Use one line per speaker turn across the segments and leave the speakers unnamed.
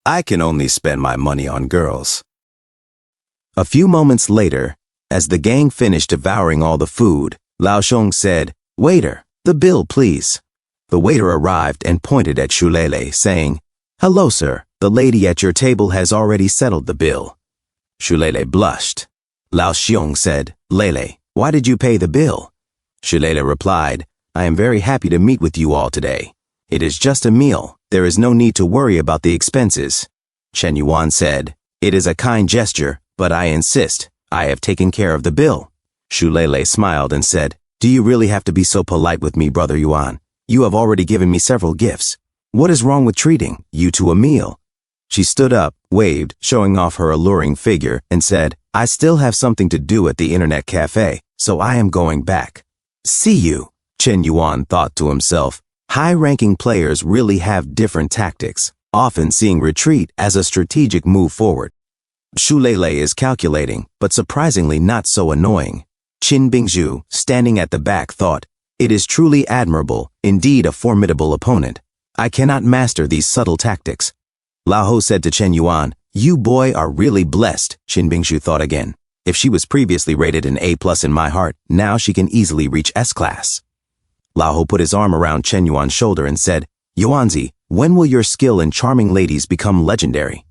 I can only spend my money on girls. A few moments later, as the gang finished devouring all the food, Lao Sheng said, "Waiter, the bill, please." The waiter arrived and pointed at Shulele, saying, "Hello, sir. The lady at your table has already settled the bill." Shulele blushed. Lao Sheng said, "Lele, why did you pay the bill?" Shulele replied, "I am very happy to meet with you all today. It is just a meal. There is no need to worry about the expenses." Chen Yuan said, "It is a kind gesture, but I insist. I have taken care of the bill." Shulele smiled and said, "Do you really have to be so polite with me, Brother Yuan? You have already given me several gifts. What is wrong with treating you to a meal?" She stood up, waved, showing off her alluring figure, and said, "I still have something to do at the internet cafe, so I am going back." "See you," Chen Yuan thought to himself. High-ranking players really have different tactics, often seeing retreat as a strategic move forward. Shulele is calculating, but surprisingly not so annoying. Qin Bingzhu, standing at the back, thought, "It is truly admirable, indeed a formidable opponent. I cannot master these subtle tactics." Lao Ho said to Chen Yuan, "You boy are really blessed," Qin Bingzhu thought again. If she was previously rated an A+ in my heart, now she can easily reach S-class. Lao Ho put his arm around Chen Yuan's shoulder and said, "Yuanzi, when will your skill in charming ladies become legendary?"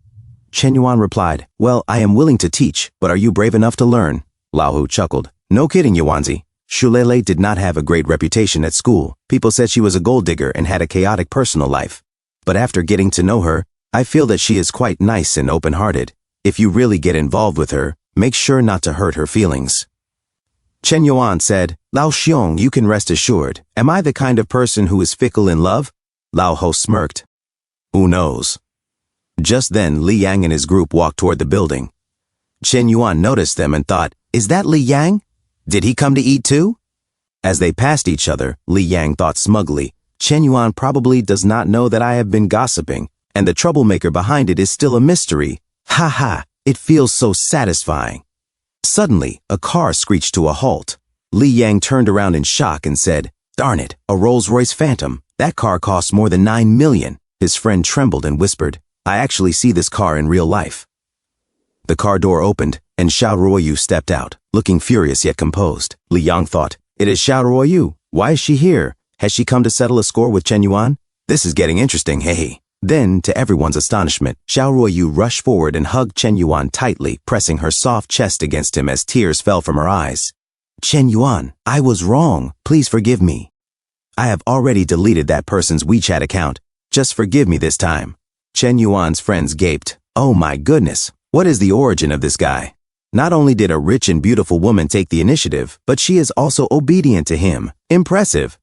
Chen Yuan replied, "Well, I am willing to teach, but are you brave enough to learn?" Lao Ho chuckled, "No kidding, Yuanzi. Shulele did not have a great reputation at school. People said she was a gold digger and had a chaotic personal life. But after getting to know her, I feel that she is quite nice and open-hearted. If you really get involved with her, make sure not to hurt her feelings." Chen Yuan said, "Lao Xiong, you can rest assured. Am I the kind of person who is fickle in love?" Lao Ho smirked. "Who knows?" Just then, Li Yang and his group walked toward the building. Chen Yuan noticed them and thought, "Is that Li Yang? Did he come to eat too?" As they passed each other, Li Yang thought smugly, "Chen Yuan probably does not know that I have been gossiping, and the troublemaker behind it is still a mystery. Ha ha, it feels so satisfying." Suddenly, a car screeched to a halt. Li Yang turned around in shock and said, "Darn it, a Rolls-Royce Phantom. That car costs more than 9 million. His friend trembled and whispered, "I actually see this car in real life." The car door opened, and Xiao Ruoyu stepped out, looking furious yet composed. Li Yang thought, "It is Xiao Ruoyu. Why is she here? Has she come to settle a score with Chen Yuan? This is getting interesting, hey." Then, to everyone's astonishment, Xiao Ruoyu rushed forward and hugged Chen Yuan tightly, pressing her soft chest against him as tears fell from her eyes. "Chen Yuan, I was wrong. Please forgive me. I have already deleted that person's WeChat account. Just forgive me this time." Chen Yuan's friends gaped. "Oh my goodness, what is the origin of this guy? Not only did a rich and beautiful woman take the initiative, but she is also obedient to him. Impressive."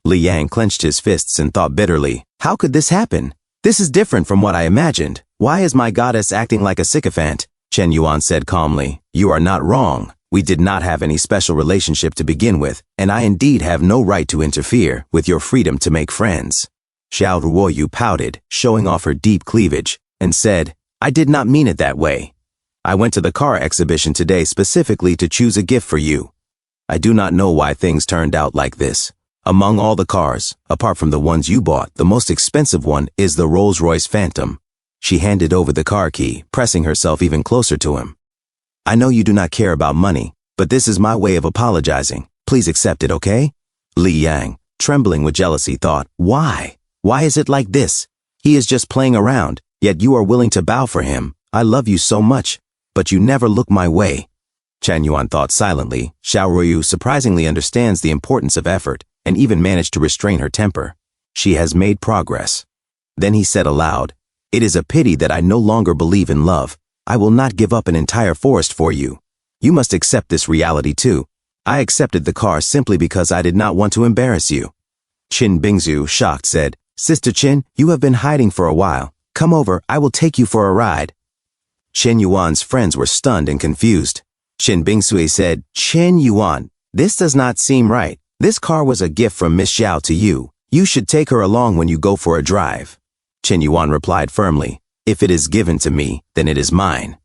Li Yang clenched his fists and thought bitterly, "How could this happen? This is different from what I imagined. Why is my goddess acting like a sycophant?" Chen Yuan said calmly, "You are not wrong. We did not have any special relationship to begin with, and I indeed have no right to interfere with your freedom to make friends." Xiao Ruoyu pouted, showing off her deep cleavage, and said, "I did not mean it that way. I went to the car exhibition today specifically to choose a gift for you. I do not know why things turned out like this. Among all the cars, apart from the ones you bought, the most expensive one is the Rolls-Royce Phantom." She handed over the car key, pressing herself even closer to him. "I know you do not care about money, but this is my way of apologizing. Please accept it, okay?" Li Yang, trembling with jealousy, thought, "Why? Why is it like this? He is just playing around, yet you are willing to bow for him. I love you so much, but you never look my way." Chen Yuan thought silently. Xiao Ruoyu surprisingly understands the importance of effort, and even managed to restrain her temper. She has made progress. Then he said aloud, "It is a pity that I no longer believe in love. I will not give up an entire forest for you. You must accept this reality too. I accepted the car simply because I did not want to embarrass you." Qin Bingzhu, shocked, said, "Sister Qin, you have been hiding for a while. Come over, I will take you for a ride." Chen Yuan's friends were stunned and confused. Qin Bingzhu said, "Chen Yuan, this does not seem right. This car was a gift from Miss Xiao to you. You should take her along when you go for a drive." Chen Yuan replied firmly, "If it is given to me, then it is mine.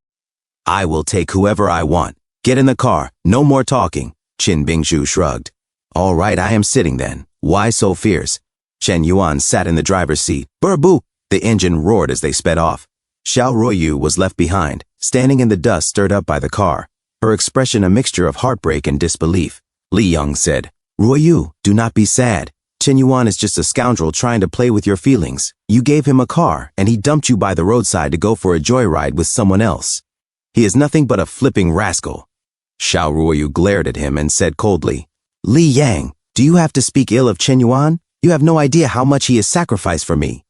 I will take whoever I want. Get in the car, no more talking." Qin Bingzhu shrugged. "All right, I am sitting then. Why so fierce?" Chen Yuan sat in the driver's seat. "Burr-boo!" The engine roared as they sped off. Xiao Ruoyu was left behind, standing in the dust stirred up by the car, her expression a mixture of heartbreak and disbelief. Li Young said, Ruoyu, do not be sad. Chen Yuan is just a scoundrel trying to play with your feelings. You gave him a car, and he dumped you by the roadside to go for a joyride with someone else. He is nothing but a flipping rascal. Xiao Ruoyu glared at him and said coldly, Li Yang, do you have to speak ill of Chen Yuan? You have no idea how much he has sacrificed for me.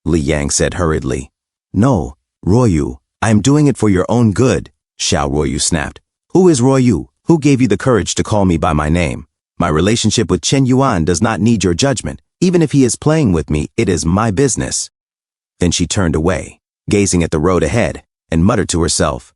Li Yang said hurriedly, No, Ruoyu, I am doing it for your own good. Xiao Ruoyu snapped. Who is Ruoyu? Who gave you the courage to call me by my name? My relationship with Chen Yuan does not need your judgment. Even if he is playing with me, it is my business. Then she turned away, gazing at the road ahead, and muttered to herself,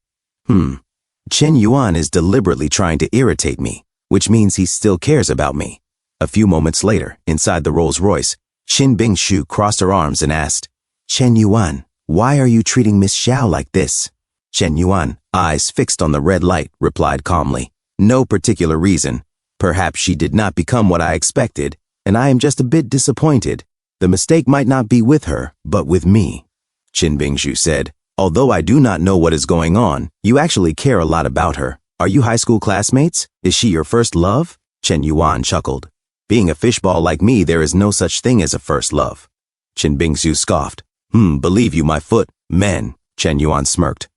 Chen Yuan is deliberately trying to irritate me, which means he still cares about me. A few moments later, inside the Rolls-Royce, Qin Bingshu crossed her arms and asked, Chen Yuan, why are you treating Miss Xiao like this? Chen Yuan, eyes fixed on the red light, replied calmly, No particular reason. Perhaps she did not become what I expected, and I am just a bit disappointed. The mistake might not be with her, but with me. Qin Bingshu said, Although I do not know what is going on, you actually care a lot about her. Are you high school classmates? Is she your first love? Chen Yuan chuckled. Being a fishball like me, there is no such thing as a first love. Qin Bingshu scoffed. Believe you my foot. Men. Chen Yuan smirked.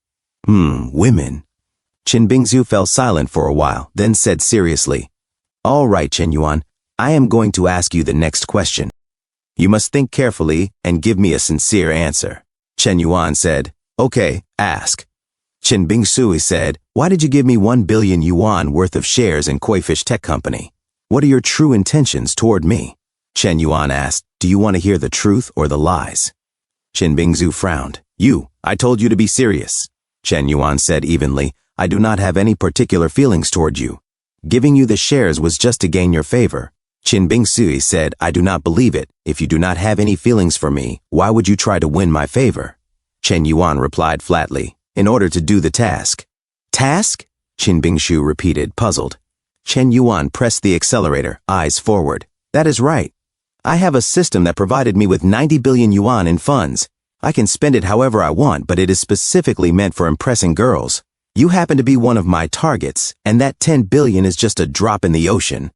Women. Qin Bingshu fell silent for a while, then said seriously, All right, Chen Yuan, I am going to ask you the next question. You must think carefully and give me a sincere answer. Chen Yuan said, Okay, ask. Qin Bingshu said, Why did you give me 1 billion yuan worth of shares in Koifish Tech Company? What are your true intentions toward me? Chen Yuan asked, Do you want to hear the truth or the lies? Qin Bingshu frowned. I told you to be serious. Chen Yuan said evenly, I do not have any particular feelings toward you. Giving you the shares was just to gain your favor. Qin Bingshu said, I do not believe it. If you do not have any feelings for me, why would you try to win my favor? Chen Yuan replied flatly, In order to do the task. Task? Qin Bingshu repeated, puzzled. Chen Yuan pressed the accelerator, eyes forward. That is right. I have a system that provided me with 90 billion yuan in funds. I can spend it however I want, but it is specifically meant for impressing girls. You happen to be one of my targets, and that 10 billion is just a drop in the ocean.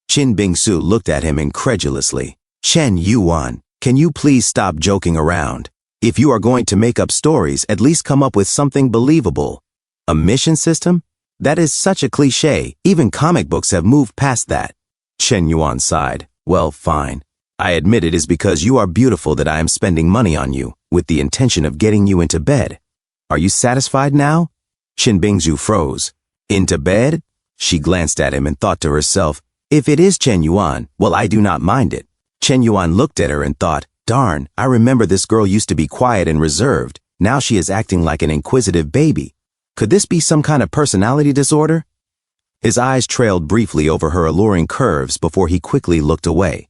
Qin Bingshu looked at him incredulously. Chen Yuan, can you please stop joking around? If you are going to make up stories, at least come up with something believable. A mission system? That is such a cliché. Even comic books have moved past that. Chen Yuan sighed. Well, fine. I admit it is because you are beautiful that I am spending money on you, with the intention of getting you into bed. Are you satisfied now? Qin Bingshu froze. Into bed? She glanced at him and thought to herself, If it is Chen Yuan, well, I do not mind it. Chen Yuan looked at her and thought, Darn, I remember this girl used to be quiet and reserved. Now she is acting like an inquisitive baby. Could this be some kind of personality disorder? His eyes trailed briefly over her alluring curves before he quickly looked away.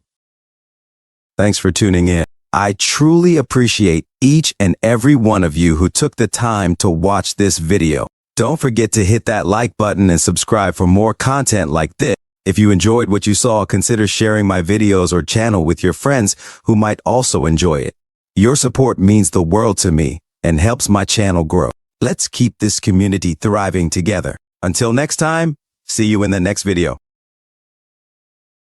Thanks for tuning in. I truly appreciate each and every one of you who took the time to watch this video. Don't forget to hit that like button and subscribe for more content like this. If you enjoyed what you saw, consider sharing my videos or channel with your friends who might also enjoy it. Your support means the world to me and helps my channel grow. Let's keep this community thriving together. Until next time, see you in the next video.